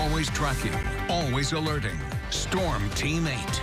Always tracking, always alerting. Storm Team 8.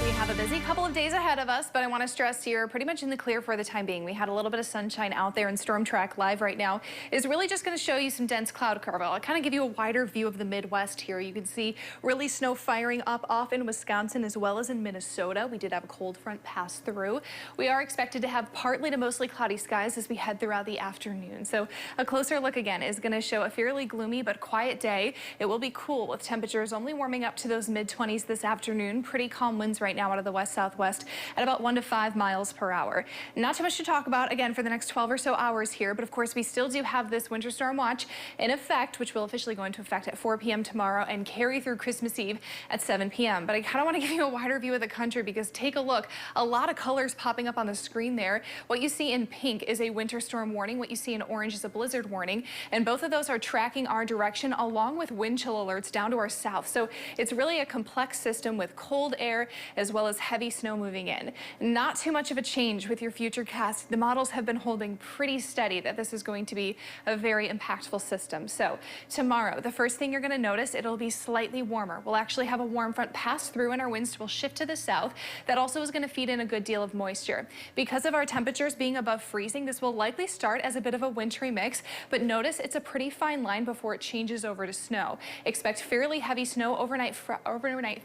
We have a busy couple of days ahead of us, but I want to stress here, pretty much in the clear for the time being. We had a little bit of sunshine out there, and Storm Track Live right now is really just going to show you some dense cloud cover. I'll kind of give you a wider view of the Midwest here. You can see really snow firing up off in Wisconsin as well as in Minnesota. We did have a cold front pass through. We are expected to have partly to mostly cloudy skies as we head throughout the afternoon. So a closer look again is going to show a fairly gloomy but quiet day. It will be cool with temperatures only warming up to those mid-20s this afternoon. Pretty calm winds right now out of the west-southwest at about 1 to 5 miles per hour. Not too much to talk about again for the next 12 or so hours here, but of course we still do have this winter storm watch in effect, which will officially go into effect at 4 p.m. tomorrow and carry through Christmas Eve at 7 p.m. But I kind of want to give you a wider view of the country because take a look, a lot of colors popping up on the screen there. What you see in pink is a winter storm warning. What you see in orange is a blizzard warning, and both of those are tracking our direction along with wind chill alerts down to our south. So it's really a complex system with cold air as well as heavy snow moving in. Not too much of a change with your futurecast. The models have been holding pretty steady that this is going to be a very impactful system. So tomorrow, the first thing you're going to notice, it'll be slightly warmer. We'll actually have a warm front pass through and our winds will shift to the south. That also is going to feed in a good deal of moisture. Because of our temperatures being above freezing, this will likely start as a bit of a wintry mix, but notice it's a pretty fine line before it changes over to snow. Expect fairly heavy snow overnight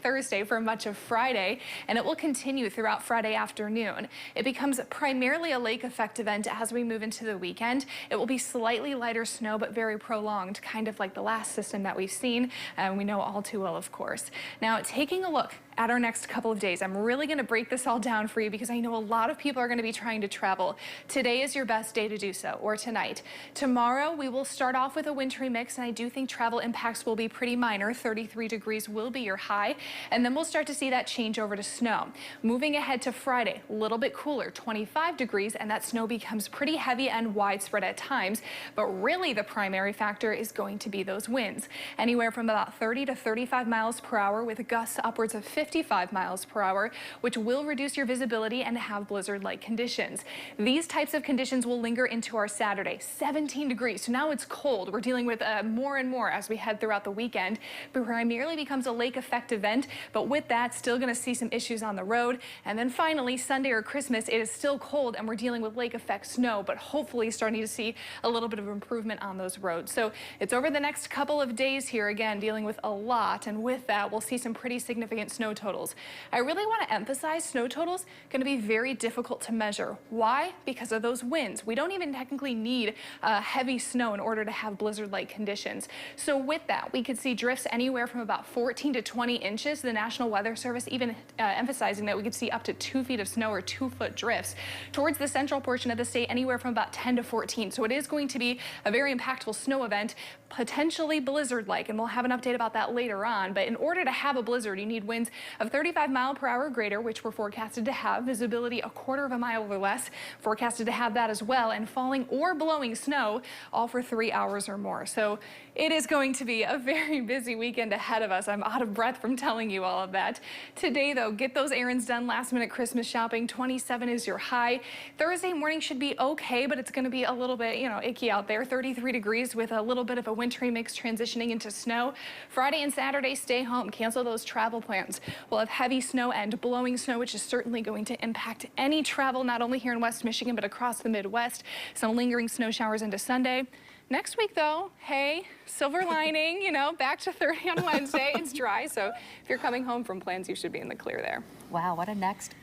Thursday for much of Friday, and it will continue throughout Friday afternoon. It becomes primarily a lake effect event as we move into the weekend. It will be slightly lighter snow, but very prolonged, kind of like the last system that we've seen, and we know all too well, of course. Now, taking a look at our next couple of days, I'm really going to break this all down for you because I know a lot of people are going to be trying to travel. Today is your best day to do so, or tonight. Tomorrow, we will start off with a wintry mix, and I do think travel impacts will be pretty minor. 33 degrees will be your high, and then we'll start to see that change over to snow. Moving ahead to Friday, a little bit cooler, 25 degrees, and that snow becomes pretty heavy and widespread at times, but really the primary factor is going to be those winds. Anywhere from about 30 to 35 miles per hour with gusts upwards of 55 miles per hour, which will reduce your visibility and have blizzard-like conditions. These types of conditions will linger into our Saturday. 17 degrees, so now it's cold. We're dealing with more and more as we head throughout the weekend, but primarily becomes a lake effect event, but with that, still going to see some issues on the road. And then finally, Sunday or Christmas, it is still cold and we're dealing with lake effect snow, but hopefully starting to see a little bit of improvement on those roads. So it's over the next couple of days here, again, dealing with a lot. And with that, we'll see some pretty significant snow totals. I really want to emphasize snow totals going to be very difficult to measure. Why? Because of those winds. We don't even technically need heavy snow in order to have blizzard-like conditions. So with that, we could see drifts anywhere from about 14 to 20 inches. The National Weather Service even emphasizing that we could see up to 2 feet of snow or 2-foot drifts. Towards the central portion of the state, anywhere from about 10 to 14. So it is going to be a very impactful snow event, potentially blizzard-like, and we'll have an update about that later on. But in order to have a blizzard, you need winds of 35 mile per hour or greater, which we're forecasted to have, visibility a quarter of a mile or less, forecasted to have that as well, and falling or blowing snow all for 3 hours or more. So it is going to be a very busy weekend ahead of us. I'm out of breath from telling you all of that. Today, though, get those errands done, last-minute Christmas shopping. 27 is your high. Thursday morning should be okay, but it's going to be a little bit, icky out there. 33 degrees with a little bit of a wintry mix transitioning into snow. Friday and Saturday, stay home. Cancel those travel plans. We'll have heavy snow and blowing snow, which is certainly going to impact any travel, not only here in West Michigan, but across the Midwest. Some lingering snow showers into Sunday. Next week, though, hey, silver lining, back to 30 on Wednesday. It's dry, so if you're coming home from plans, you should be in the clear there. Wow, what a next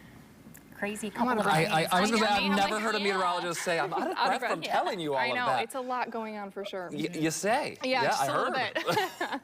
crazy couple of I was going to say, days. I've never heard a meteorologist say, I'm out of breath from telling you all of that. I know, it's a lot going on for sure. You say? Yeah, just I a heard. little bit.